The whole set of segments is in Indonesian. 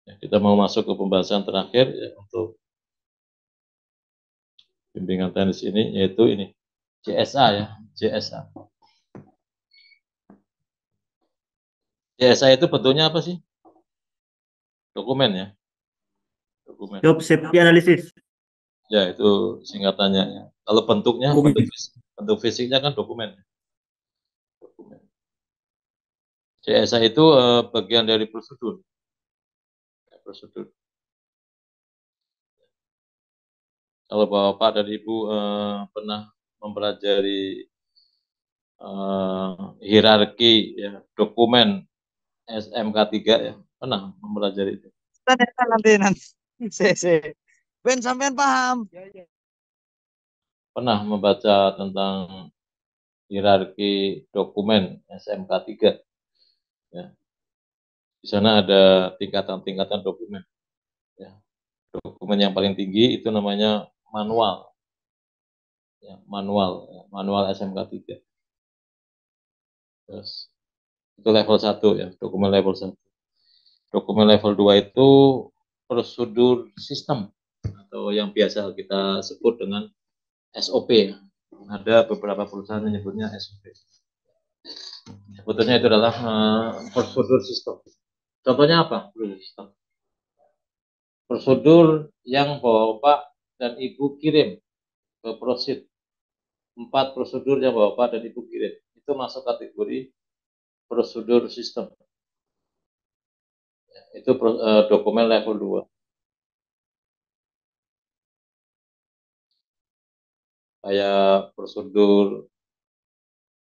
Ya, kita mau masuk ke pembahasan terakhir ya, untuk bimbingan teknis ini, yaitu ini JSA ya, JSA. JSA itu bentuknya apa sih? Dokumen ya, dokumen. Job safety analysis. Ya itu singkatannya. Ya. Kalau bentuknya, Dokumen. bentuk fisiknya kan dokumen. Dokumen. JSA itu bagian dari prosedur. Ya, prosedur. Kalau Bapak dan Ibu pernah mempelajari hierarki ya, dokumen SMK 3 ya, pernah mempelajari itu. Nanti. Se. Ben sampean paham. Pernah membaca tentang hierarki dokumen SMK 3 ya. Di sana ada tingkatan-tingkatan dokumen ya. Dokumen yang paling tinggi itu namanya manual ya, manual SMK 3. Terus itu level 1 ya, dokumen level 1. Dokumen level 2 itu prosedur sistem atau yang biasa kita sebut dengan SOP ya. Ada beberapa perusahaan yang menyebutnya SOP. Sebetulnya itu adalah prosedur sistem. Contohnya apa? Prosedur sistem. Prosedur yang Bapak dan Ibu kirim ke Prosid. 4 prosedur yang Bapak dan Ibu kirim. Itu masuk kategori prosedur sistem. Itu dokumen level 2. Kayak prosedur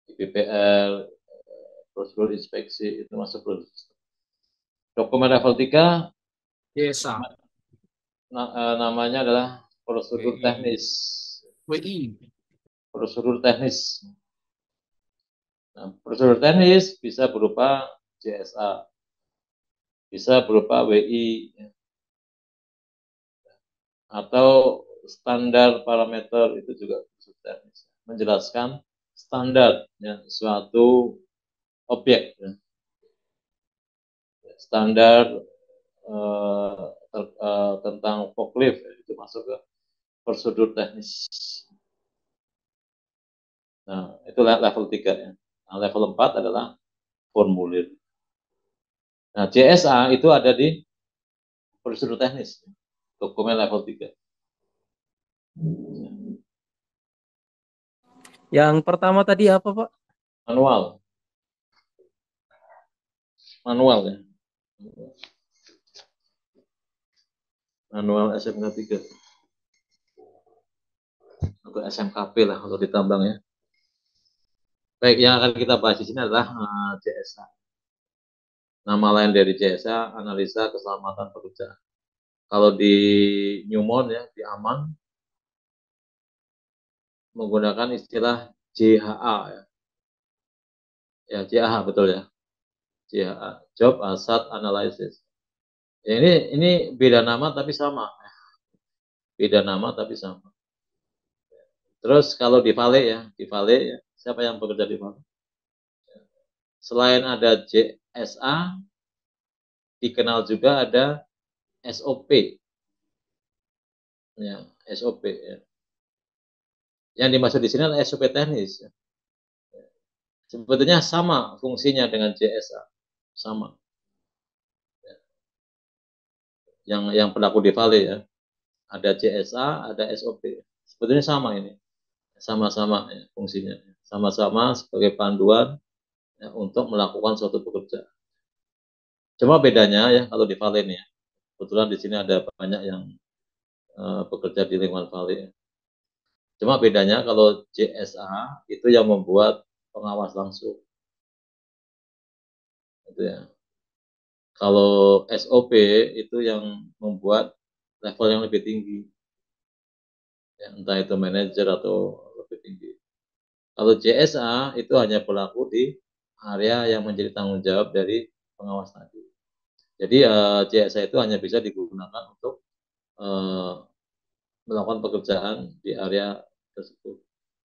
IPPL, prosedur inspeksi, itu masuk prosedur sistem. Dokumen level 3 Desa. namanya adalah prosedur WI. teknis. WI. Prosedur teknis. Nah, prosedur teknis bisa berupa JSA, bisa berupa WI, atau standar parameter, itu juga prosedur teknis. Menjelaskan standar ya, suatu objek. Ya. Standar tentang forklift ya, itu masuk ke prosedur teknis. Nah, itu level 3 ya. Nah, level 4 adalah formulir. Nah, JSA itu ada di prosedur teknis, dokumen level 3. Yang pertama tadi apa, Pak? Manual, manual ya. Manual SMK 3 atau SMKP lah kalau ditambang ya. Baik, yang akan kita bahas di sini adalah JSA. Nama lain dari JSA, analisa keselamatan pekerjaan. Kalau di Newmont ya, di Aman, menggunakan istilah JHA ya. Ya, JHA betul ya. JHA, Job Hazard Analysis. Ya, ini beda nama tapi sama. Beda nama tapi sama. Terus kalau di Vale ya, di Vale ya, siapa yang bekerja di Vale? Selain ada JSA, dikenal juga ada SOP. Ya, SOP ya. Yang dimaksud di sini adalah SOP teknis. Ya. Sebetulnya sama fungsinya dengan JSA. Sama. Yang berlaku di Vale ya. Ada JSA, ada SOP. Sebetulnya sama ini. Sama-sama ya, fungsinya. Sama-sama sebagai panduan ya, untuk melakukan suatu pekerjaan. Cuma bedanya ya kalau di Vale ini ya. Kebetulan di sini ada banyak yang bekerja di lingkungan Vale. Ya. Cuma bedanya kalau JSA itu yang membuat pengawas langsung. Gitu ya. Kalau SOP itu yang membuat level yang lebih tinggi. Ya, entah itu manajer atau lebih tinggi. Kalau JSA itu hanya berlaku di area yang menjadi tanggung jawab dari pengawas tadi. Jadi JSA itu hanya bisa digunakan untuk melakukan pekerjaan di area tersebut.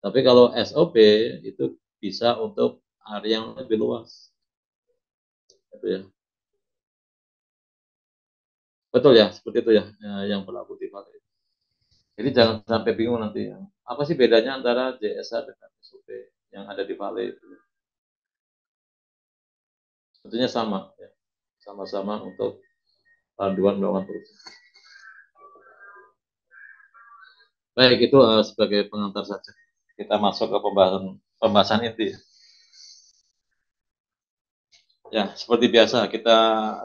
Tapi kalau SOP itu bisa untuk area yang lebih luas. Itu ya. Betul ya, seperti itu ya, yang berlaku di Vale. Jadi jangan sampai bingung nanti. Apa sih bedanya antara JSA dengan SOP yang ada di Vale itu? Sebetulnya sama, ya. Sama-sama untuk panduan melakukan perusahaan. Baik, itu sebagai pengantar saja. Kita masuk ke pembahasan inti. Ya, seperti biasa kita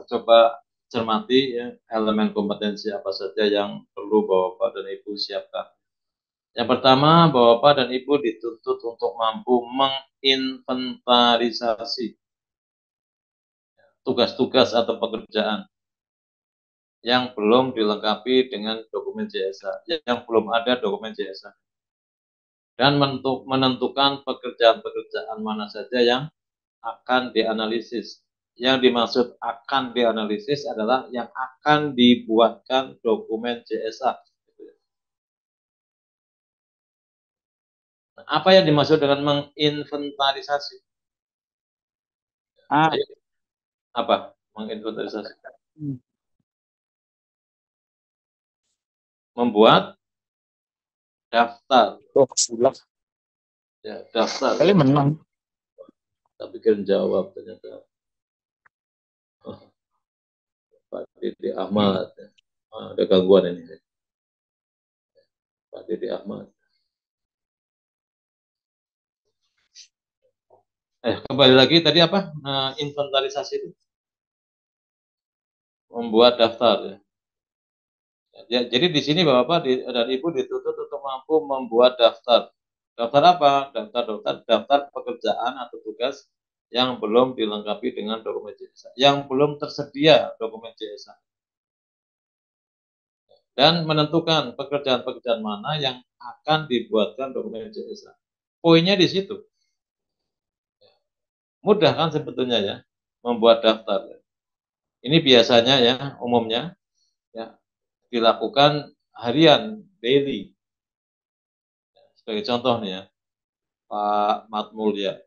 coba cermati ya, elemen kompetensi apa saja yang perlu Bapak dan Ibu siapkan. Yang pertama, Bapak dan Ibu dituntut untuk mampu menginventarisasi tugas-tugas atau pekerjaan yang belum dilengkapi dengan dokumen JSA, yang belum ada dokumen JSA. Dan menentukan pekerjaan-pekerjaan mana saja yang akan dianalisis. Yang dimaksud akan dianalisis adalah yang akan dibuatkan dokumen JSA. Apa yang dimaksud dengan menginventarisasi? Apa menginventarisasi? Membuat daftar. Ya, daftar. Kali menang. Tapi pikir jawab ternyata. Pak Didi Ahmad. Ada gangguan ini. Pak Didi Ahmad. Kembali lagi tadi apa? Inventarisasi itu. Membuat daftar ya. Ya, jadi di sini Bapak dan Ibu dituntut untuk mampu membuat daftar. Daftar apa? Daftar pekerjaan atau tugas yang belum dilengkapi dengan dokumen JSA, yang belum tersedia dokumen JSA. Dan menentukan pekerjaan-pekerjaan mana yang akan dibuatkan dokumen JSA. Poinnya di situ. Mudah kan sebetulnya ya, membuat daftar. Ini biasanya ya, umumnya ya, dilakukan harian, daily. Sebagai contoh nih ya, Pak Matmulya.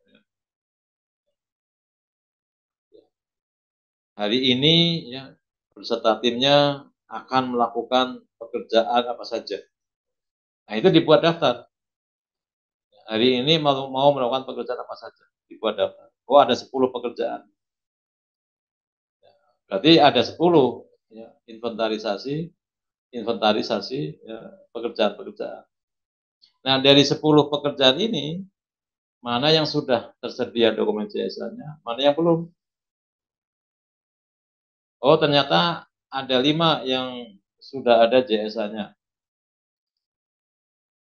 Hari ini ya, beserta timnya akan melakukan pekerjaan apa saja. Nah, itu dibuat daftar. Hari ini mau melakukan pekerjaan apa saja, dibuat daftar. Oh, ada 10 pekerjaan. Berarti ada 10 ya, inventarisasi ya, pekerjaan-pekerjaan. Nah, dari 10 pekerjaan ini, mana yang sudah tersedia dokumen JSA-nya, mana yang belum. Oh, ternyata ada 5 yang sudah ada JSA-nya.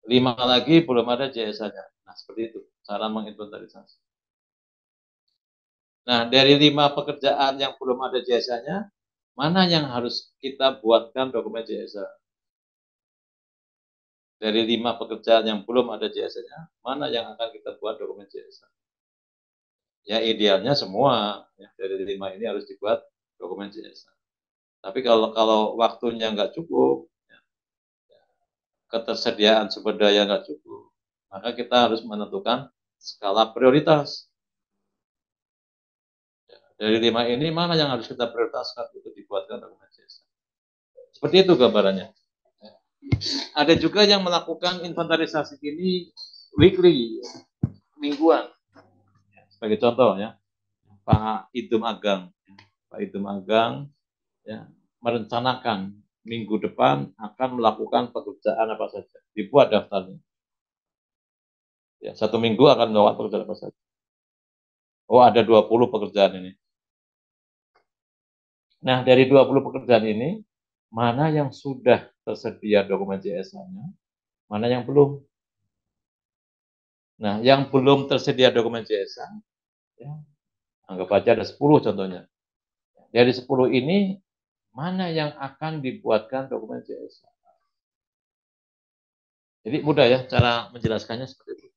5 lagi belum ada JSA-nya. Nah, seperti itu cara menginventarisasi. Nah, dari 5 pekerjaan yang belum ada JSA-nya, mana yang harus kita buatkan dokumen JSA? Dari 5 pekerjaan yang belum ada JSA-nya, mana yang akan kita buat dokumen JSA? Ya, idealnya semua ya, dari 5 ini harus dibuat dokumen JSA. Tapi kalau waktunya nggak cukup, ya, ketersediaan sumber daya nggak cukup, maka kita harus menentukan skala prioritas. Dari 5 ini mana yang harus kita prioritaskan untuk dibuatkan dokumen JSA. Seperti itu gambarannya. Ada juga yang melakukan inventarisasi ini weekly, mingguan. Sebagai contoh ya, Pak Idum Agang. Pak Idum Agang ya, merencanakan minggu depan akan melakukan pekerjaan apa saja. Dibuat daftarnya. Ya, 1 minggu akan melakukan pekerjaan apa saja. Oh, ada 20 pekerjaan ini. Nah, dari 20 pekerjaan ini, mana yang sudah tersedia dokumen JSA-nya, mana yang belum. Nah, yang belum tersedia dokumen JSA, ya, anggap aja ada 10 contohnya. Dari 10 ini, mana yang akan dibuatkan dokumen JSA. Jadi mudah ya cara menjelaskannya seperti itu.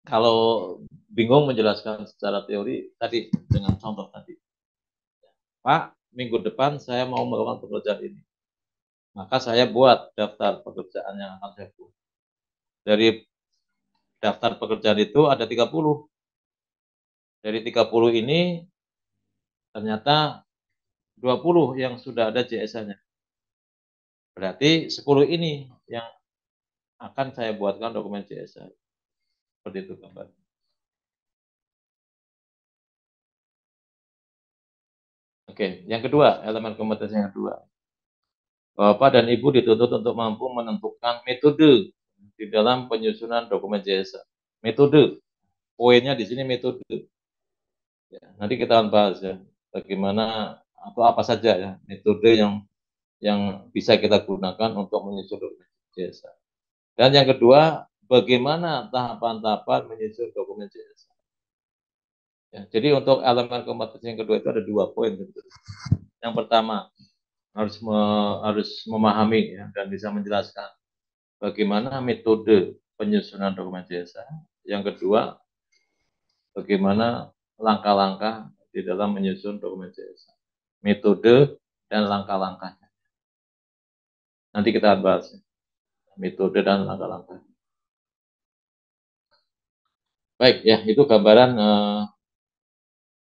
Kalau bingung menjelaskan secara teori, tadi dengan contoh tadi. Pak, minggu depan saya mau melakukan pekerjaan ini. Maka saya buat daftar pekerjaan yang akan saya buat. Dari daftar pekerjaan itu ada 30. Dari 30 ini ternyata 20 yang sudah ada JSA-nya. Berarti 10 ini yang akan saya buatkan dokumen JSA. Seperti itu gambar. Oke, yang kedua, elemen kompetensi yang kedua. Bapak dan Ibu dituntut untuk mampu menentukan metode di dalam penyusunan dokumen JSA. Metode, poinnya di sini metode. Ya, nanti kita akan bahas ya, bagaimana atau apa saja ya metode yang bisa kita gunakan untuk menyusun dokumen JSA. Dan yang kedua, bagaimana tahapan-tahapan menyusun dokumen JSA. Ya, jadi untuk elemen kompetensi yang kedua itu ada 2 poin. Yang pertama, harus memahami ya, dan bisa menjelaskan bagaimana metode penyusunan dokumen JSA. Yang kedua, bagaimana langkah-langkah di dalam menyusun dokumen JSA. Metode dan langkah-langkahnya. Nanti kita bahas ya. Metode dan langkah-langkah. Baik ya, itu gambaran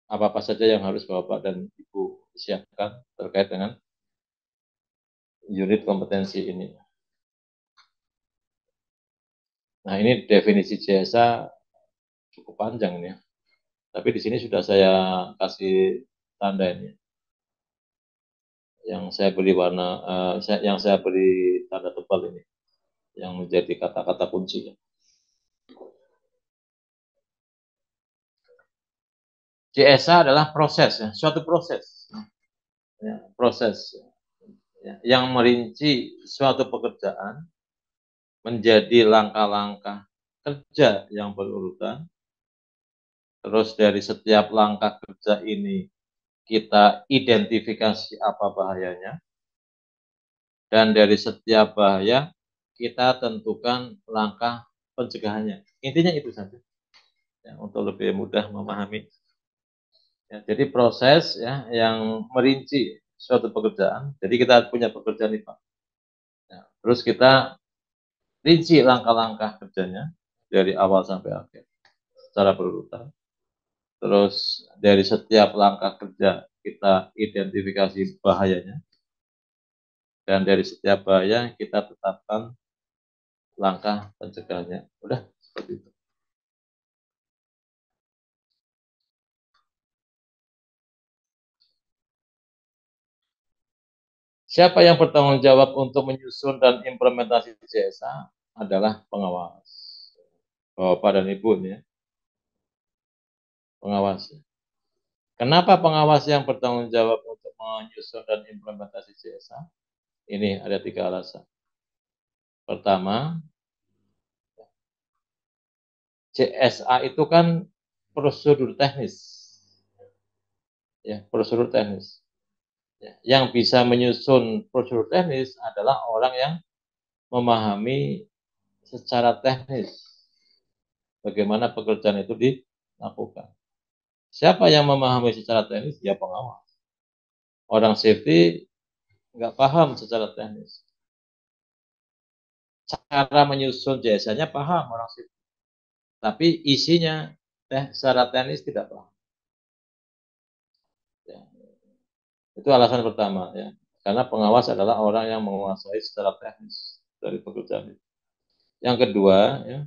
apa-apa saja yang harus Bapak dan Ibu siapkan terkait dengan unit kompetensi ini. Nah, ini definisi JSA cukup panjang nih ya. Tapi di sini sudah saya kasih tanda ini. Yang saya beri warna, yang saya beri tanda tebal ini, yang menjadi kata-kata kunci. JSA adalah proses, ya, suatu proses, ya, proses ya, yang merinci suatu pekerjaan menjadi langkah-langkah kerja yang berurutan. Terus dari setiap langkah kerja ini kita identifikasi apa bahayanya, dan dari setiap bahaya kita tentukan langkah pencegahannya. Intinya itu saja, ya, untuk lebih mudah memahami. Ya, jadi proses ya yang merinci suatu pekerjaan. Jadi kita punya pekerjaan nih Pak. Ya, terus kita rinci langkah-langkah kerjanya dari awal sampai akhir secara berurutan. Terus dari setiap langkah kerja kita identifikasi bahayanya. Dan dari setiap bahaya kita tetapkan langkah pencegahannya. Udah seperti itu. Siapa yang bertanggung jawab untuk menyusun dan implementasi JSA adalah pengawas. Bapak dan Ibu ya. Pengawas. Kenapa pengawas yang bertanggung jawab untuk menyusun dan implementasi JSA? Ini ada 3 alasan. Pertama, JSA itu kan prosedur teknis. Ya, prosedur teknis. Ya, yang bisa menyusun prosedur teknis adalah orang yang memahami secara teknis bagaimana pekerjaan itu dilakukan. Siapa yang memahami secara teknis? Ya pengawas. Orang safety nggak paham secara teknis. Cara menyusun jasanya paham orang safety. Tapi isinya secara teknis tidak paham. Ya. Itu alasan pertama ya. Karena pengawas adalah orang yang menguasai secara teknis dari pekerjaan itu. Yang kedua, ya,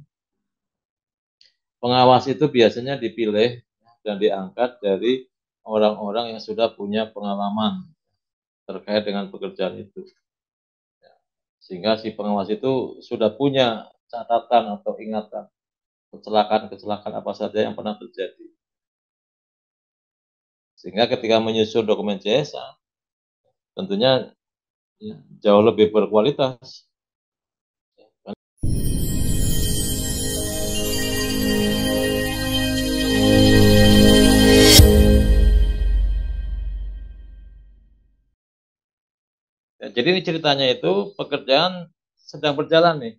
pengawas itu biasanya dipilih dan diangkat dari orang-orang yang sudah punya pengalaman terkait dengan pekerjaan itu. Sehingga si pengawas itu sudah punya catatan atau ingatan kecelakaan-kecelakaan apa saja yang pernah terjadi. Sehingga ketika menyusun dokumen JSA, tentunya ya, jauh lebih berkualitas. Ya, jadi ini ceritanya itu pekerjaan sedang berjalan nih.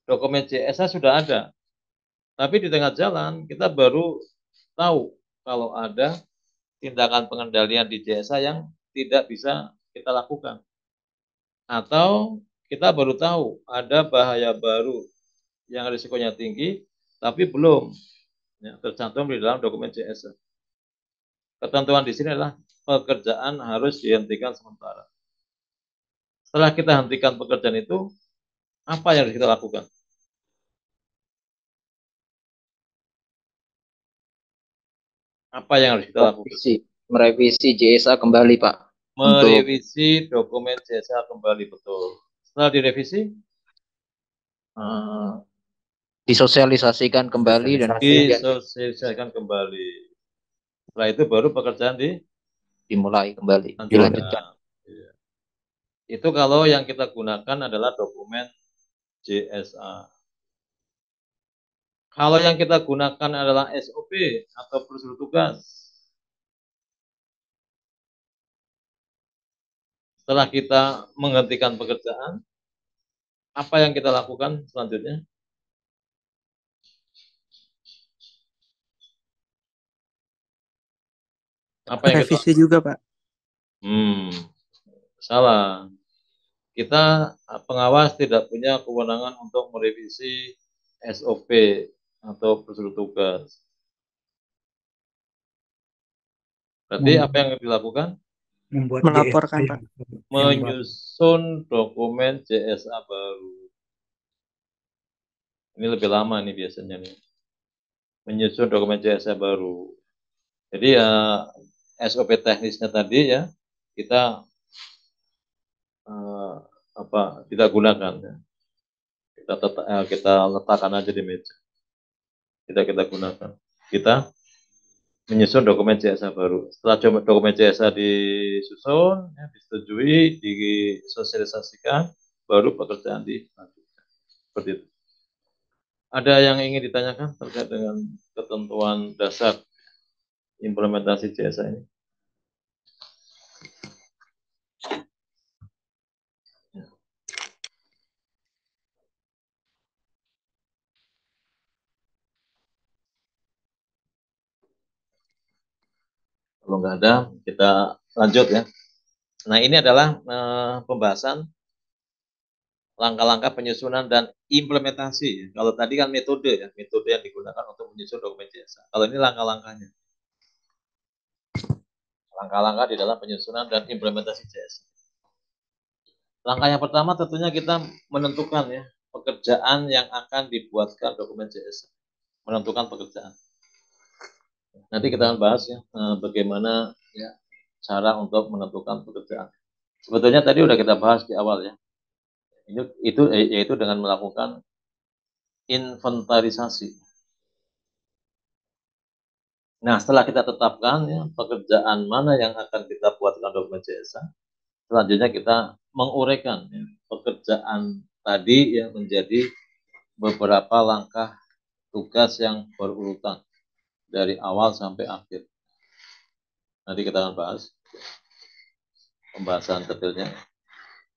Dokumen JSA sudah ada. Tapi di tengah jalan kita baru tahu kalau ada tindakan pengendalian di JSA yang tidak bisa kita lakukan. Atau kita baru tahu ada bahaya baru yang risikonya tinggi, tapi belum ya, tercantum di dalam dokumen JSA. Ketentuan di sini adalah pekerjaan harus dihentikan sementara. Setelah kita hentikan pekerjaan itu, apa yang harus kita lakukan? Apa yang harus kita lakukan? Merevisi JSA kembali, Pak. Merevisi dokumen JSA kembali, betul. Setelah direvisi, disosialisasikan kembali dan disosialisasikan kembali. Setelah itu baru pekerjaan dimulai kembali, dilanjutkan. Ya. Itu kalau yang kita gunakan adalah dokumen JSA. Kalau yang kita gunakan adalah SOP atau prosedur tugas, setelah kita menghentikan pekerjaan, apa yang kita lakukan selanjutnya? Apa yang revisi kita juga, Pak? Salah. Kita pengawas tidak punya kewenangan untuk merevisi SOP atau prosedur tugas. Berarti apa yang dilakukan? Melaporkan, Pak. Menyusun dokumen JSA baru. Ini lebih lama nih biasanya nih. Menyusun dokumen JSA baru. Jadi ya SOP teknisnya tadi ya kita kita gunakan ya. Kita letakkan aja di meja. Tidak kita gunakan. Kita menyusun dokumen JSA baru. Setelah dokumen JSA disusun, ya, disetujui, disosialisasikan, baru pekerjaan dilanjutkan. Seperti itu. Ada yang ingin ditanyakan terkait dengan ketentuan dasar implementasi JSA ini? Kalau nggak ada, kita lanjut ya. Nah, ini adalah pembahasan langkah-langkah penyusunan dan implementasi. Kalau tadi kan metode ya, metode yang digunakan untuk menyusun dokumen JSA. Kalau ini langkah-langkahnya. Langkah-langkah di dalam penyusunan dan implementasi JSA. Langkah yang pertama tentunya kita menentukan ya pekerjaan yang akan dibuatkan dokumen JSA. Menentukan pekerjaan. Nanti kita akan bahas ya bagaimana ya cara untuk menentukan pekerjaan. Sebetulnya tadi udah kita bahas di awal ya. Itu yaitu dengan melakukan inventarisasi. Nah, setelah kita tetapkan ya, pekerjaan mana yang akan kita buatkan dokumen JSA, selanjutnya kita menguraikan ya, pekerjaan tadi ya menjadi beberapa langkah tugas yang berurutan dari awal sampai akhir. Nanti kita akan bahas pembahasan detailnya.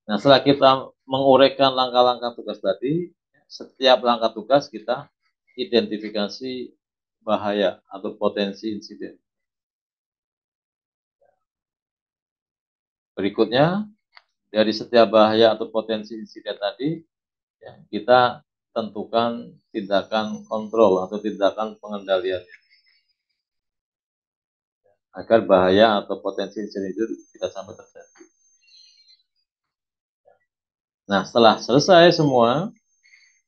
Nah, setelah kita menguraikan langkah-langkah tugas tadi, setiap langkah tugas kita identifikasi bahaya atau potensi insiden. Berikutnya, dari setiap bahaya atau potensi insiden tadi, ya, kita tentukan tindakan kontrol atau tindakan pengendalian agar bahaya atau potensi insiden itu tidak sampai terjadi. Nah, setelah selesai semua,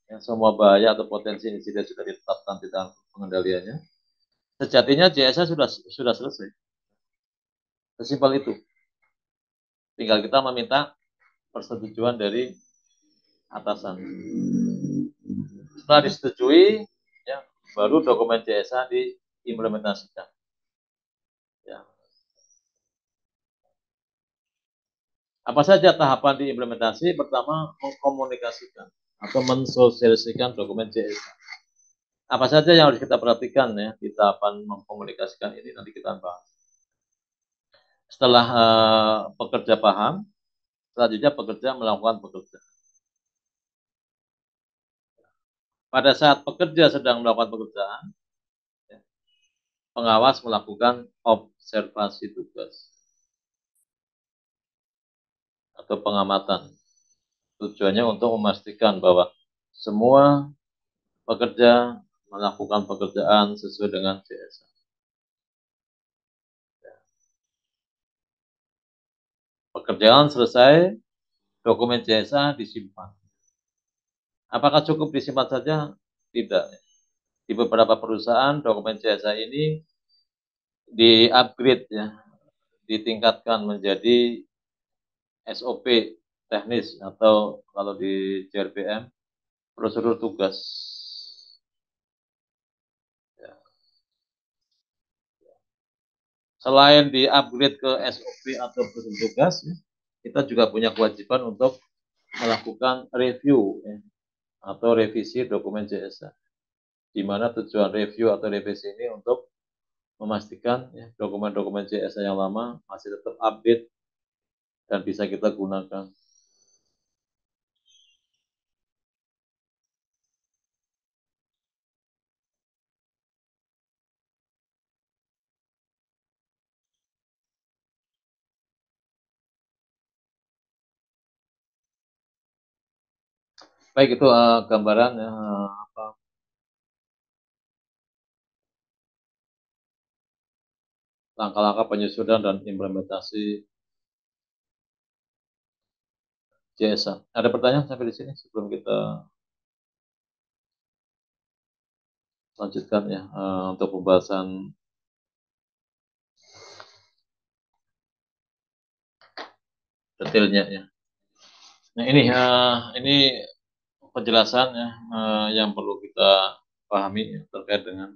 ya, semua bahaya atau potensi insiden sudah ditetapkan tindakan pengendaliannya, sejatinya JSA sudah selesai. Sesimpel itu. Tinggal kita meminta persetujuan dari atasan. Setelah disetujui, ya, baru dokumen JSA diimplementasikan. Ya. Apa saja tahapan diimplementasi? Pertama, mengkomunikasikan atau mensosialisasikan dokumen JSA. Apa saja yang harus kita perhatikan ya di tahapan mengkomunikasikan ini, nanti kita bahas. Setelah pekerja paham, selanjutnya pekerja melakukan pekerjaan. Pada saat pekerja sedang melakukan pekerjaan, ya, pengawas melakukan observasi tugas atau pengamatan. Tujuannya untuk memastikan bahwa semua pekerja melakukan pekerjaan sesuai dengan JSA. Pekerjaan selesai, dokumen jasa disimpan. Apakah cukup disimpan saja? Tidak. Di beberapa perusahaan dokumen jasa ini di-upgrade ya, ditingkatkan menjadi SOP teknis atau kalau di JRPM prosedur tugas. Ya. Selain di-upgrade ke SOP atau prosedur tugas, ya, kita juga punya kewajiban untuk melakukan review ya, atau revisi dokumen JSA. Di mana tujuan review atau revisi ini untuk memastikan ya, dokumen-dokumen JSA yang lama masih tetap update dan bisa kita gunakan. Baik, itu gambaran ya, langkah-langkah penyusunan dan implementasi JSA. Ada pertanyaan sampai di sini sebelum kita lanjutkan ya untuk pembahasan detailnya ya. Nah ini penjelasan ya yang perlu kita pahami ya, terkait dengan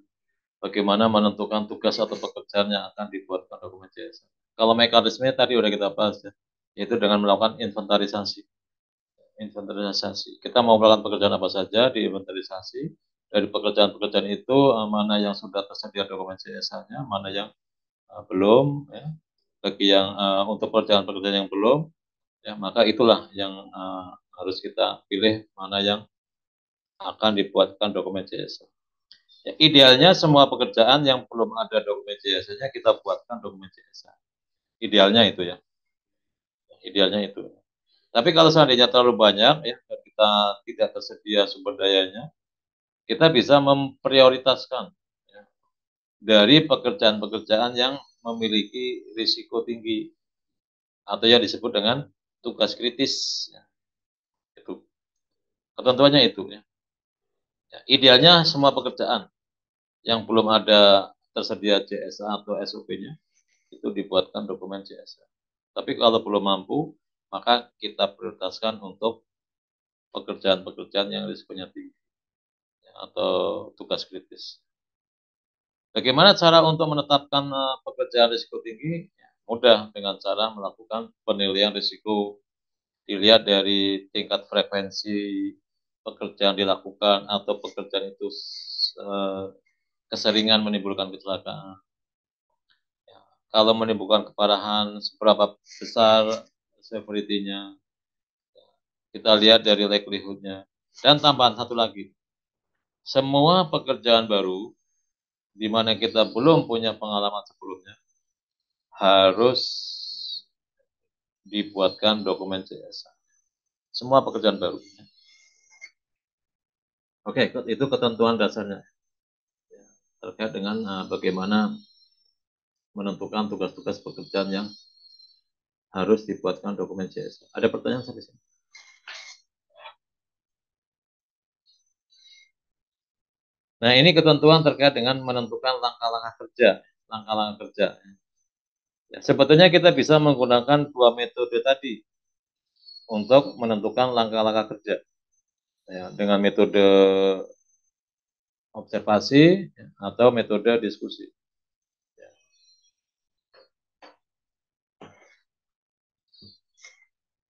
bagaimana menentukan tugas atau pekerjaan yang akan dibuatkan dokumen JSA. Kalau mekanisme tadi udah kita bahas ya, yaitu dengan melakukan inventarisasi. Inventarisasi. Kita mau melakukan pekerjaan apa saja di inventarisasi. Dari pekerjaan-pekerjaan itu mana yang sudah tersedia dokumen JSA-nya, mana yang belum, ya. Bagi yang untuk pekerjaan-pekerjaan yang belum, ya maka itulah yang harus kita pilih mana yang akan dibuatkan dokumen JSA. Ya, idealnya semua pekerjaan yang belum ada dokumen JSA-nya kita buatkan dokumen JSA. Idealnya itu ya. Idealnya itu. Tapi kalau seandainya terlalu banyak ya dan kita tidak tersedia sumber dayanya, kita bisa memprioritaskan ya, dari pekerjaan-pekerjaan yang memiliki risiko tinggi atau yang disebut dengan tugas kritis. Ya. Itu ketentuannya itu ya. Ya, idealnya semua pekerjaan yang belum ada tersedia JSA atau SOP-nya itu dibuatkan dokumen JSA. Tapi kalau belum mampu, maka kita prioritaskan untuk pekerjaan-pekerjaan yang risikonya tinggi ya, atau tugas kritis. Bagaimana cara untuk menetapkan pekerjaan risiko tinggi? Ya, mudah dengan cara melakukan penilaian risiko. Dilihat dari tingkat frekuensi pekerjaan dilakukan atau pekerjaan itu keseringan menimbulkan kecelakaan. Ya, kalau menimbulkan keparahan, seberapa besar severity-nya, kita lihat dari likelihood-nya. Dan tambahan satu lagi, semua pekerjaan baru di mana kita belum punya pengalaman sebelumnya harus dibuatkan dokumen CSA. Semua pekerjaan baru. Oke, itu ketentuan dasarnya terkait dengan bagaimana menentukan tugas-tugas pekerjaan yang harus dibuatkan dokumen CSA. Ada pertanyaan sampai sini? Nah, ini ketentuan terkait dengan menentukan langkah-langkah kerja. Langkah-langkah kerja. Ya, sebetulnya kita bisa menggunakan dua metode tadi untuk menentukan langkah-langkah kerja. Ya, dengan metode observasi ya, atau metode diskusi. Ya.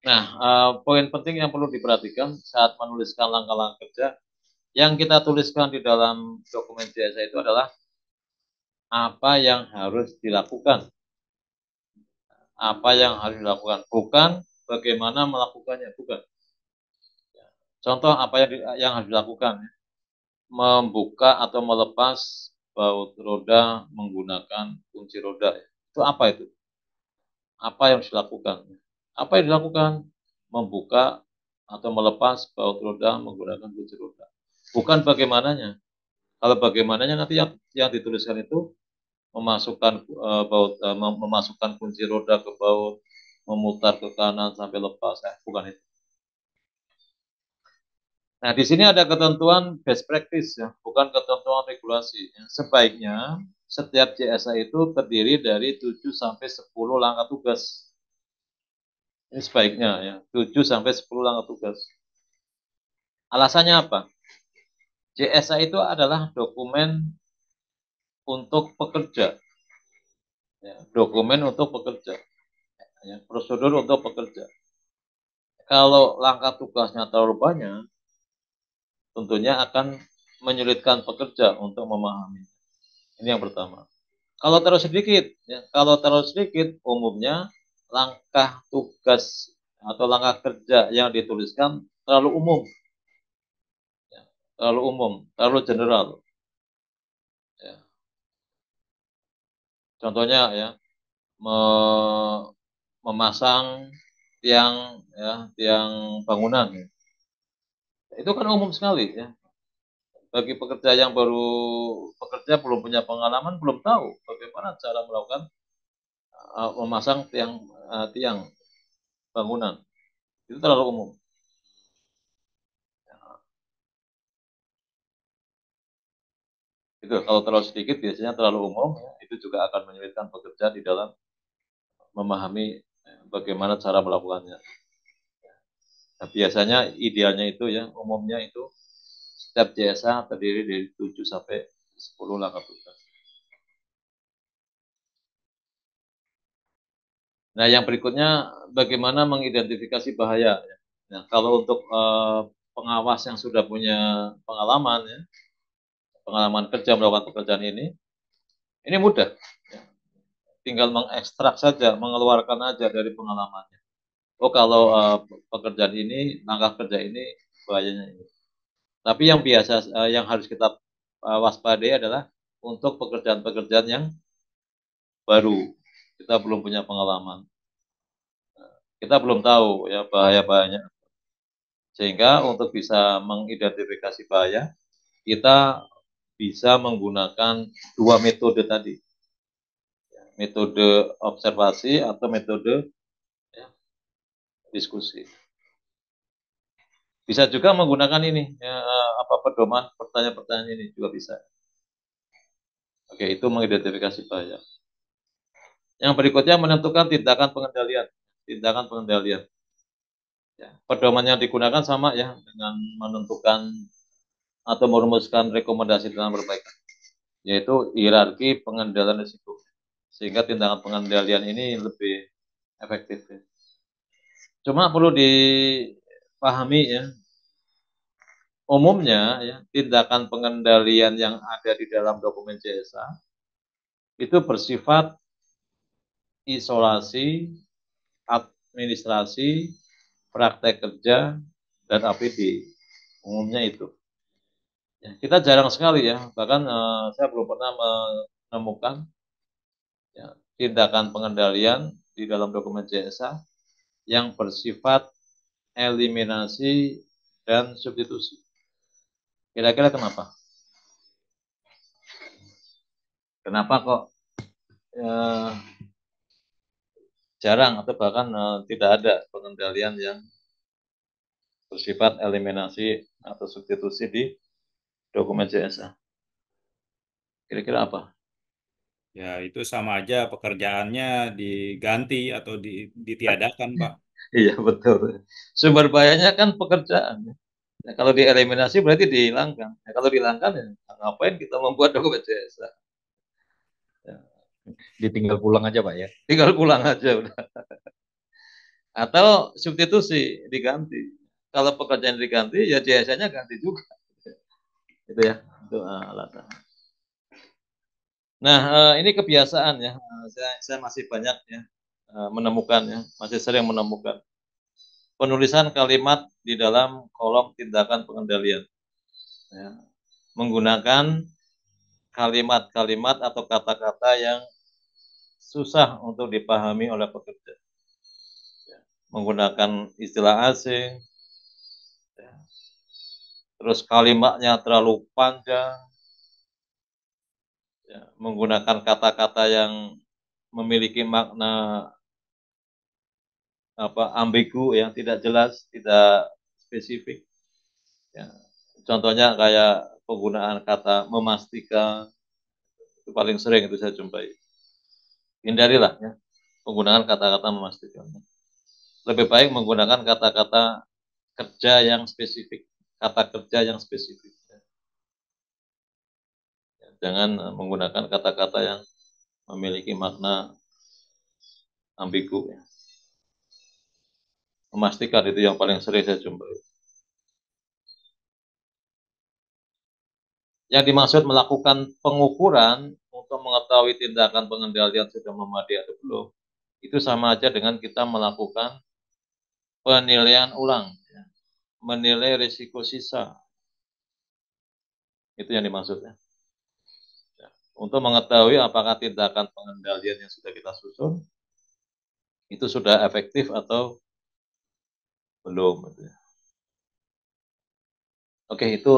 Nah, poin penting yang perlu diperhatikan saat menuliskan langkah-langkah kerja, yang kita tuliskan di dalam dokumen JSA itu adalah apa yang harus dilakukan. Apa yang harus dilakukan, bukan bagaimana melakukannya, bukan. Contoh apa yang harus dilakukan, membuka atau melepas baut roda menggunakan kunci roda. Itu apa itu? Apa yang harus dilakukan? Apa yang dilakukan? Membuka atau melepas baut roda menggunakan kunci roda. Bukan bagaimananya. Kalau bagaimananya nanti yang dituliskan itu memasukkan memasukkan kunci roda ke baut, memutar ke kanan sampai lepas, bukan itu. Nah, di sini ada ketentuan best practice ya, bukan ketentuan regulasi. Sebaiknya setiap JSA itu terdiri dari 7 sampai 10 langkah tugas. Ini sebaiknya ya, 7 sampai 10 langkah tugas. Alasannya apa? JSA itu adalah dokumen untuk pekerja. Ya, dokumen untuk pekerja. Ya, prosedur untuk pekerja. Kalau langkah tugasnya terlalu banyak, tentunya akan menyulitkan pekerja untuk memahami. Ini yang pertama. Kalau terlalu sedikit, ya, kalau terlalu sedikit, umumnya langkah tugas atau langkah kerja yang dituliskan terlalu umum, ya, terlalu umum, terlalu general. Ya. Contohnya ya, memasang tiang, ya, tiang bangunan. Ya. Itu kan umum sekali ya. Bagi pekerja yang baru bekerja belum punya pengalaman, belum tahu bagaimana cara melakukan memasang tiang bangunan. Itu terlalu umum. Itu kalau terlalu sedikit biasanya terlalu umum, ya, itu juga akan menyulitkan pekerja di dalam memahami bagaimana cara melakukannya. Nah, biasanya idealnya itu ya, umumnya itu setiap JSA terdiri dari 7 sampai 10 langkah tugas. Nah, yang berikutnya bagaimana mengidentifikasi bahaya. Nah, kalau untuk pengawas yang sudah punya pengalaman ya, pengalaman kerja melakukan pekerjaan ini mudah. Ya. Tinggal mengekstrak saja, mengeluarkan aja dari pengalamannya. Oh, kalau pekerjaan ini, langkah kerja ini bahayanya ini. Tapi yang biasa, yang harus kita waspadai adalah untuk pekerjaan-pekerjaan yang baru. Kita belum punya pengalaman. Kita belum tahu ya bahaya-bahayanya. Sehingga untuk bisa mengidentifikasi bahaya, kita bisa menggunakan dua metode tadi. Metode observasi atau metode ya, diskusi. Bisa juga menggunakan ini, ya, pedoman pertanyaan-pertanyaan ini juga bisa. Oke, itu mengidentifikasi bahaya. Yang berikutnya menentukan tindakan pengendalian. Tindakan pengendalian. Ya, pedoman yang digunakan sama ya dengan menentukan atau merumuskan rekomendasi dalam perbaikan, yaitu hierarki pengendalian risiko. Sehingga tindakan pengendalian ini lebih efektif. Ya. Cuma perlu dipahami ya, umumnya ya tindakan pengendalian yang ada di dalam dokumen CSA itu bersifat isolasi, administrasi, praktek kerja, dan APD. Umumnya itu. Ya, kita jarang sekali ya, bahkan saya belum pernah menemukan ya, tindakan pengendalian di dalam dokumen CSA yang bersifat eliminasi dan substitusi. Kira-kira kenapa? Kenapa kok jarang atau bahkan tidak ada pengendalian yang bersifat eliminasi atau substitusi di dokumen CSA? Kira-kira apa? Ya, itu sama aja pekerjaannya diganti atau ditiadakan, Pak. Iya, betul. Sumber bahayanya kan pekerjaan. Nah, kalau dieliminasi berarti dihilangkan. Nah, kalau dihilangkan ya ngapain kita membuat dokumen CSA? Ya. Ditinggal pulang aja, Pak ya. Tinggal pulang aja udah. Atau substitusi diganti. Kalau pekerjaan diganti ya CSA-nya ganti juga. Itu ya. Itu alasan. Nah, ini kebiasaan ya. Saya masih banyak ya menemukan ya, masih sering menemukan penulisan kalimat di dalam kolom tindakan pengendalian. Ya. Menggunakan kalimat-kalimat atau kata-kata yang susah untuk dipahami oleh pekerja. Ya. Menggunakan istilah asing, ya. Terus kalimatnya terlalu panjang, ya. Menggunakan kata-kata yang memiliki makna ambigu, yang tidak jelas, tidak spesifik. Ya. Contohnya kayak penggunaan kata memastikan, itu paling sering itu saya jumpai. Hindarilah ya penggunaan kata-kata memastikan. Lebih baik menggunakan kata-kata kerja yang spesifik, kata kerja yang spesifik. Jangan menggunakan kata-kata yang memiliki makna ambigu. Ya. Memastikan itu yang paling sering saya jumpai. Yang dimaksud melakukan pengukuran untuk mengetahui tindakan pengendalian sudah memadai atau belum, itu sama aja dengan kita melakukan penilaian ulang, ya. Menilai risiko sisa. Itu yang dimaksudnya. Ya. Untuk mengetahui apakah tindakan pengendalian yang sudah kita susun itu sudah efektif atau belum. Gitu ya. Oke, itu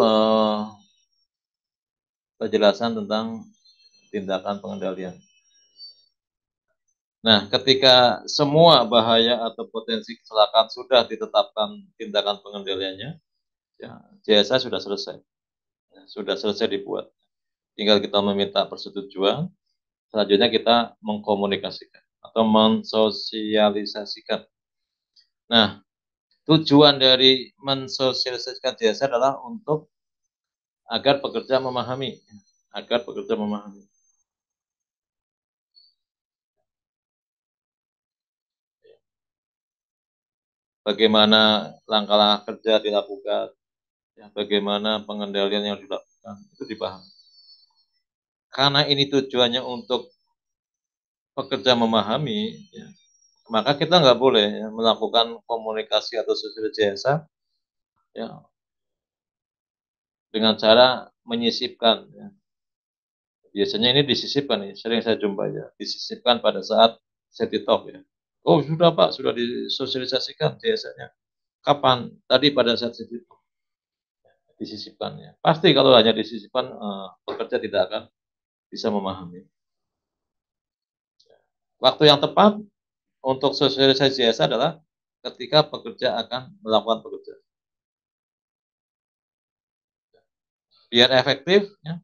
penjelasan tentang tindakan pengendalian. Nah, ketika semua bahaya atau potensi kecelakaan sudah ditetapkan tindakan pengendaliannya, ya, JSA sudah selesai. Ya, sudah selesai dibuat. Tinggal kita meminta persetujuan, selanjutnya kita mengkomunikasikan atau mensosialisasikan. Nah, tujuan dari mensosialisasikan JSA adalah untuk agar pekerja memahami, agar pekerja memahami. Bagaimana langkah-langkah kerja dilakukan, ya, bagaimana pengendalian yang dilakukan, itu dipahami. Karena ini tujuannya untuk pekerja memahami, ya, maka kita nggak boleh ya, melakukan komunikasi atau sosial jasa ya, dengan cara menyisipkan. Ya. Biasanya ini disisipkan, ya, sering saya jumpa ya, disisipkan pada saat safety talk ya. Oh sudah Pak, sudah disosialisasikan jasanya. Kapan? Tadi pada saat safety talk disisipkan ya. Pasti kalau hanya disisipkan, pekerja tidak akan bisa memahami. Waktu yang tepat untuk sosialisasi jasa adalah ketika pekerja akan melakukan pekerjaan. Biar efektif, ya,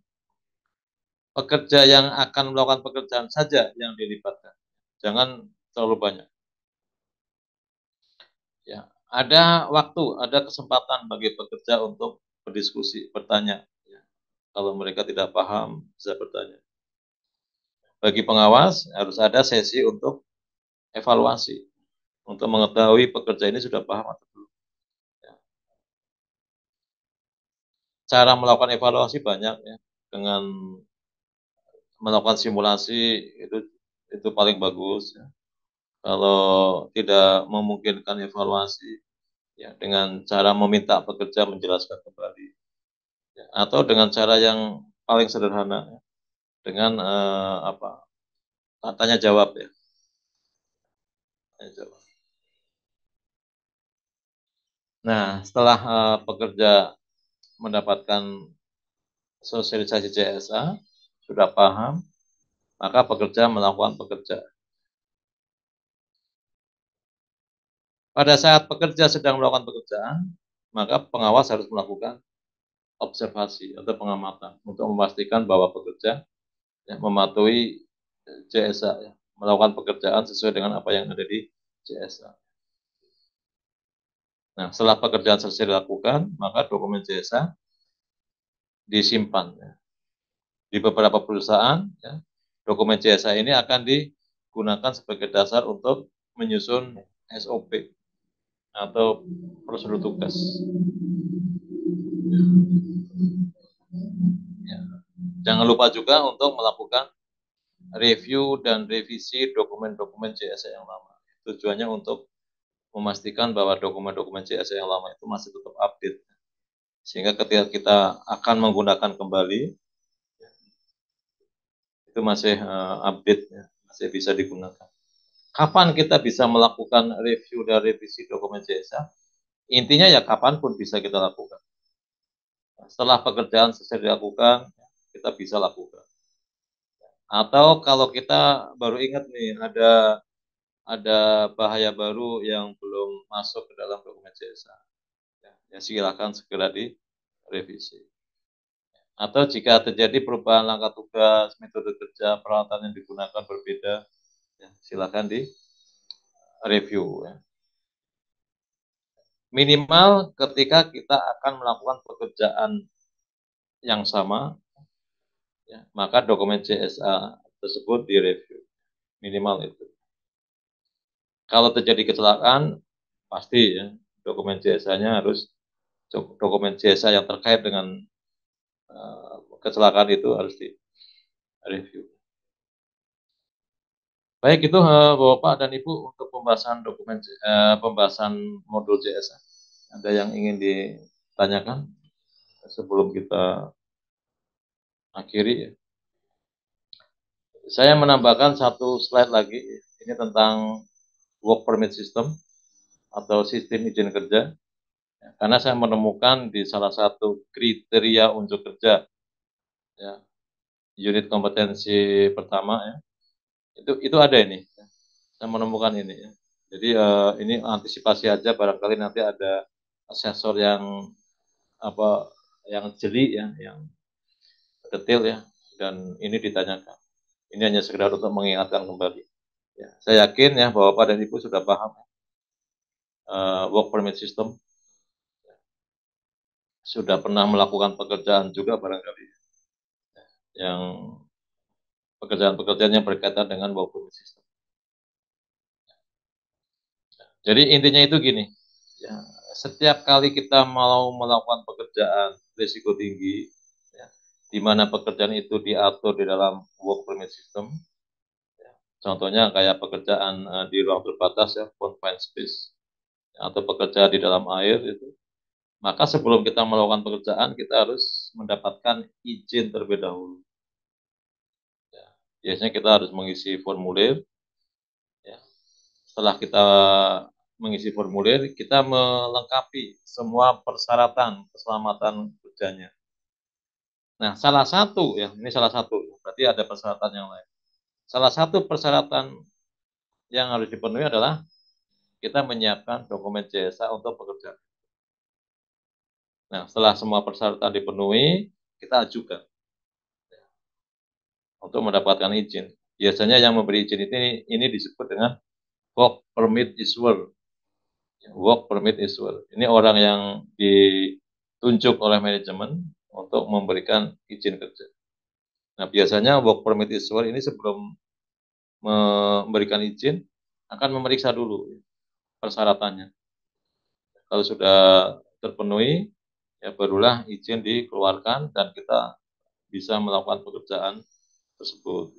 pekerja yang akan melakukan pekerjaan saja yang dilibatkan. Jangan terlalu banyak. Ya, ada waktu, ada kesempatan bagi pekerja untuk berdiskusi, bertanya. Ya. Kalau mereka tidak paham, bisa bertanya. Bagi pengawas, harus ada sesi untuk evaluasi, untuk mengetahui pekerja ini sudah paham atau belum. Ya. Cara melakukan evaluasi banyak ya, dengan melakukan simulasi itu paling bagus. Ya. Kalau tidak memungkinkan evaluasi, ya dengan cara meminta pekerja menjelaskan kembali, ya, atau dengan cara yang paling sederhana, ya, dengan tanya jawab ya. Tanya jawab. Nah, setelah pekerja mendapatkan sosialisasi CSA, sudah paham, maka pekerja melakukan pekerjaan. Pada saat pekerja sedang melakukan pekerjaan, maka pengawas harus melakukan observasi atau pengamatan untuk memastikan bahwa pekerja ya, mematuhi CSA, ya, melakukan pekerjaan sesuai dengan apa yang ada di CSA. Nah, setelah pekerjaan selesai dilakukan, maka dokumen CSA disimpan. Ya. Di beberapa perusahaan, ya, dokumen CSA ini akan digunakan sebagai dasar untuk menyusun SOP atau prosedur tugas. Ya. Jangan lupa juga untuk melakukan review dan revisi dokumen-dokumen CSA yang lama. Tujuannya untuk memastikan bahwa dokumen-dokumen CSA yang lama itu masih tetap update. Sehingga ketika kita akan menggunakan kembali, itu masih update, ya, masih bisa digunakan. Kapan kita bisa melakukan review dan revisi dokumen CSA? Intinya ya kapanpun bisa kita lakukan. Setelah pekerjaan selesai dilakukan, kita bisa lakukan. Atau kalau kita baru ingat nih, ada ada bahaya baru yang belum masuk ke dalam dokumen CSA. Ya, silakan segera direvisi. Atau jika terjadi perubahan langkah tugas, metode kerja, peralatan yang digunakan berbeda, ya, silakan di-review. Ya. Minimal ketika kita akan melakukan pekerjaan yang sama, ya, maka dokumen CSA tersebut direview. Minimal itu. Kalau terjadi kecelakaan, pasti ya dokumen CSA-nya harus dokumen CSA yang terkait dengan kecelakaan itu harus di-review. Baik, itu Bapak dan Ibu untuk pembahasan pembahasan modul CSA. Ada yang ingin ditanyakan sebelum kita akhiri? Ya. Saya menambahkan satu slide lagi. Ini tentang work permit system atau sistem izin kerja. Karena saya menemukan di salah satu kriteria unjuk kerja, ya, unit kompetensi pertama, ya, itu ada ini. Saya menemukan ini. Ya. Jadi ini antisipasi aja, barangkali nanti ada asesor yang apa yang jeli, ya, yang detail, ya, dan ini ditanyakan. Ini hanya sekedar untuk mengingatkan kembali. Ya, saya yakin ya bahwa Bapak dan Ibu sudah paham work permit system, sudah pernah melakukan pekerjaan juga barangkali yang pekerjaan-pekerjaan yang berkaitan dengan work permit system. Jadi intinya itu gini, ya, setiap kali kita mau melakukan pekerjaan risiko tinggi, ya, di mana pekerjaan itu diatur di dalam work permit system, ya, contohnya kayak pekerjaan di ruang terbatas, ya, confined space, ya, atau pekerjaan di dalam air itu, maka sebelum kita melakukan pekerjaan kita harus mendapatkan izin terlebih dahulu. Ya, biasanya kita harus mengisi formulir. Ya. Setelah kita mengisi formulir, kita melengkapi semua persyaratan keselamatan kerjanya. Nah, salah satu, ya, ini salah satu, berarti ada persyaratan yang lain. Salah satu persyaratan yang harus dipenuhi adalah kita menyiapkan dokumen CSA untuk pekerjaan. Nah, setelah semua persyaratan dipenuhi, kita ajukan untuk mendapatkan izin. Biasanya yang memberi izin ini disebut dengan work permit issuer. Work permit issuer. Ini orang yang ditunjuk oleh manajemen untuk memberikan izin kerja. Nah, biasanya work permit issuer ini sebelum memberikan izin akan memeriksa dulu persyaratannya. Kalau sudah terpenuhi, ya barulah izin dikeluarkan dan kita bisa melakukan pekerjaan tersebut.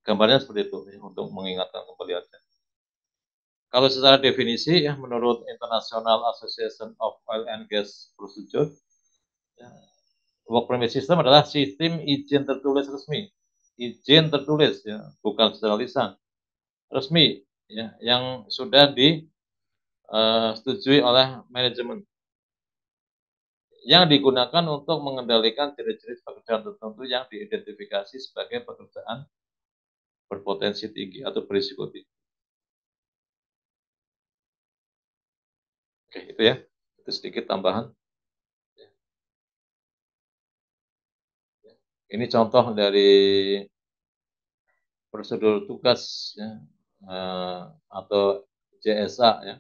Gambarnya seperti itu ya, untuk mengingatkan kembali aja. Kalau secara definisi ya menurut International Association of Oil and Gas Procedure, ya, work permit system adalah sistem izin tertulis resmi, izin tertulis ya, bukan secara lisan, resmi ya, yang sudah disetujui oleh manajemen, yang digunakan untuk mengendalikan jenis-jenis pekerjaan tertentu yang diidentifikasi sebagai pekerjaan berpotensi tinggi atau berisiko tinggi. Oke, itu ya, itu sedikit tambahan. Ini contoh dari prosedur tugas ya, atau JSA ya.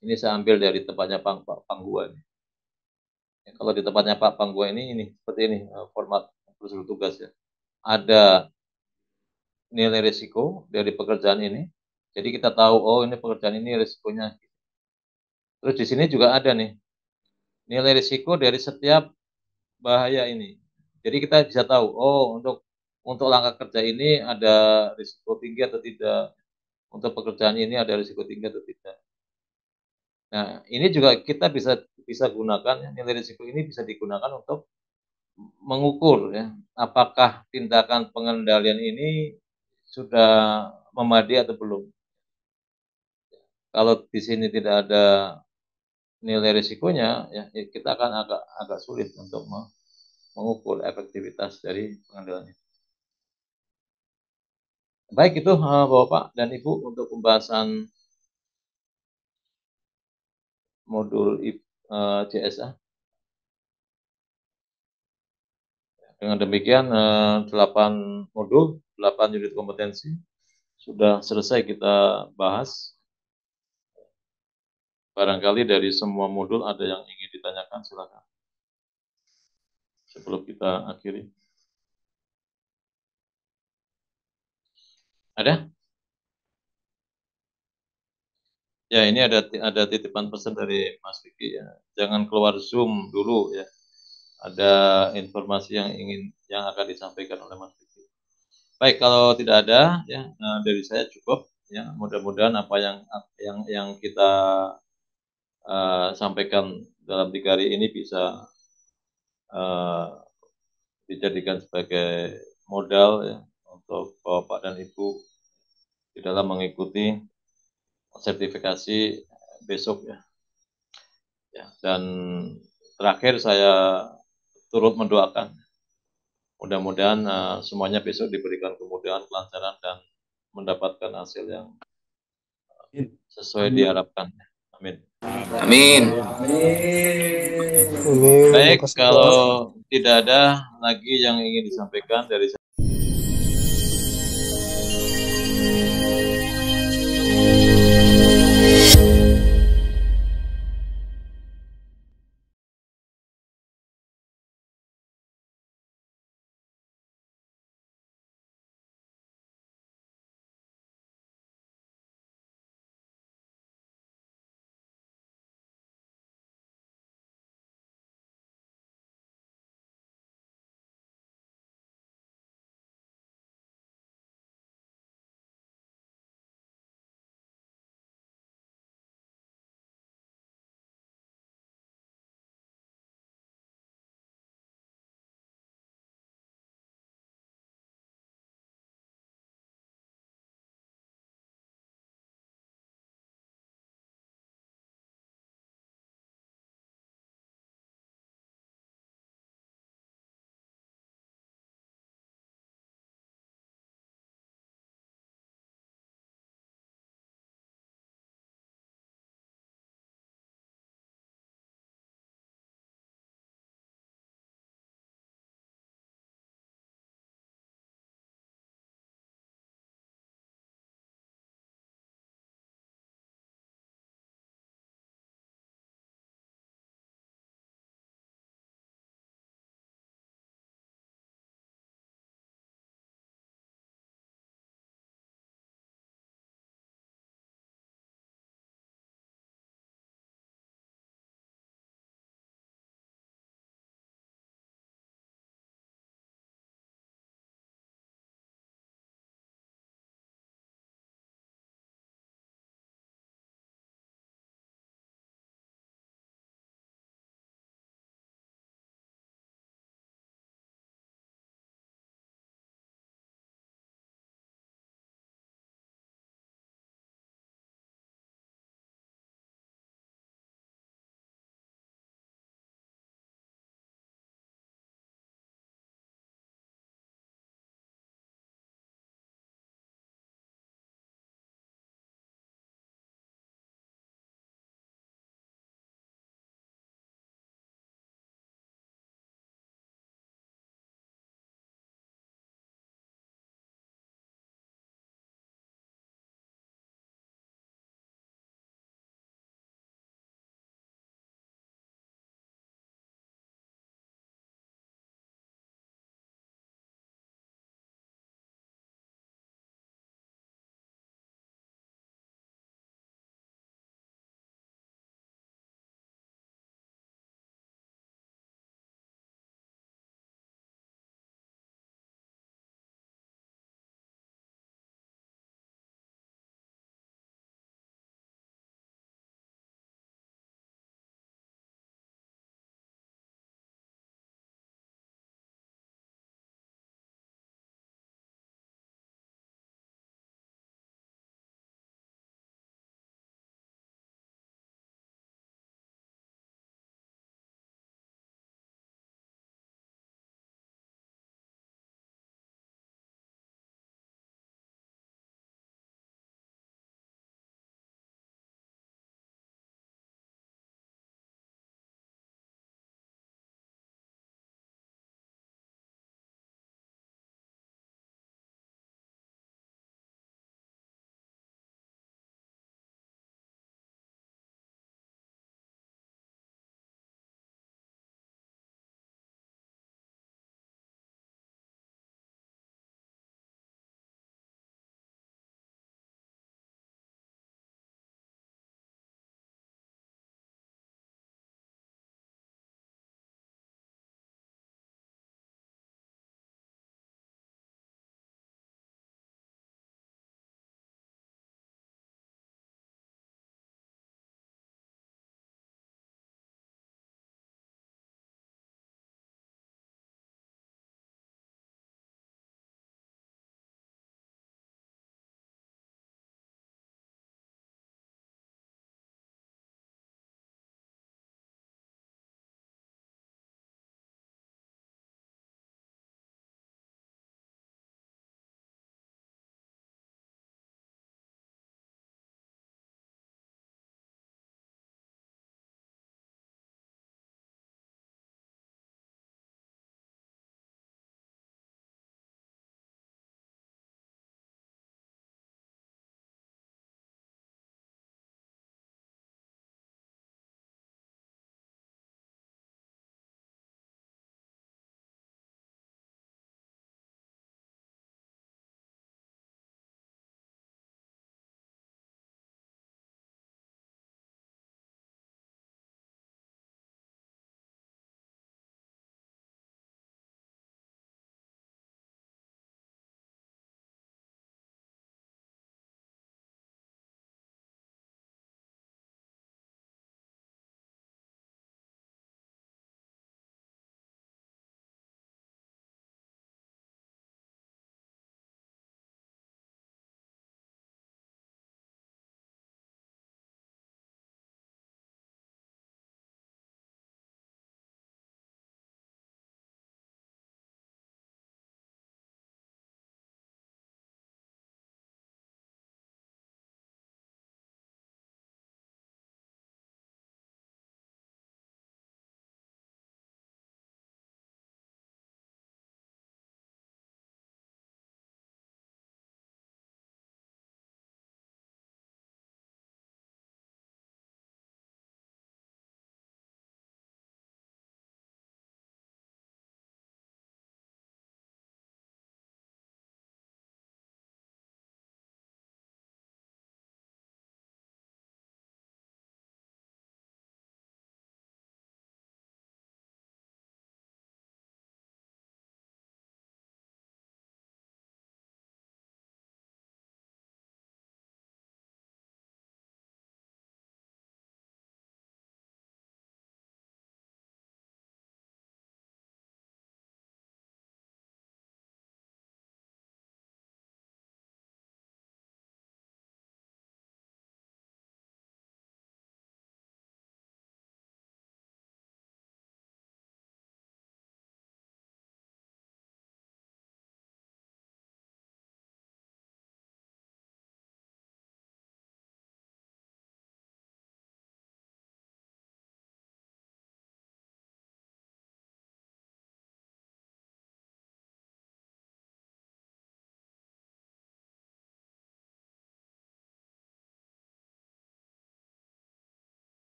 Ini saya ambil dari tempatnya Pak Panggua. Ya, kalau di tempatnya Pak Panggua ini seperti ini format prosedur tugas ya. Ada nilai risiko dari pekerjaan ini. Jadi kita tahu oh ini pekerjaan ini risikonya. Terus di sini juga ada nih nilai risiko dari setiap bahaya ini. Jadi kita bisa tahu oh untuk langkah kerja ini ada risiko tinggi atau tidak. Untuk pekerjaan ini ada risiko tinggi atau tidak. Nah, ini juga kita bisa gunakan ya, nilai risiko ini bisa digunakan untuk mengukur ya, apakah tindakan pengendalian ini sudah memadai atau belum. Kalau di sini tidak ada nilai risikonya, ya kita akan agak sulit untuk mengukur efektivitas dari pengendalian. Baik, itu Bapak dan Ibu untuk pembahasan modul CSA. Dengan demikian 8 modul, 8 unit kompetensi sudah selesai kita bahas. Barangkali dari semua modul ada yang ingin ditanyakan, silakan. Sebelum kita akhiri. Ada? Ya, ini ada titipan pesan dari Mas Vicky ya. Jangan keluar Zoom dulu ya. Ada informasi yang akan disampaikan oleh Mas Vicky. Baik, kalau tidak ada ya dari saya cukup ya. Mudah-mudahan apa yang kita sampaikan dalam 3 hari ini bisa dijadikan sebagai modal ya untuk Bapak dan Ibu di dalam mengikuti sertifikasi besok ya. Dan terakhir saya turut mendoakan mudah-mudahan semuanya besok diberikan kemudahan, kelancaran dan mendapatkan hasil yang sesuai diharapkan. Amin. Amin. Baik, kalau tidak ada lagi yang ingin disampaikan dari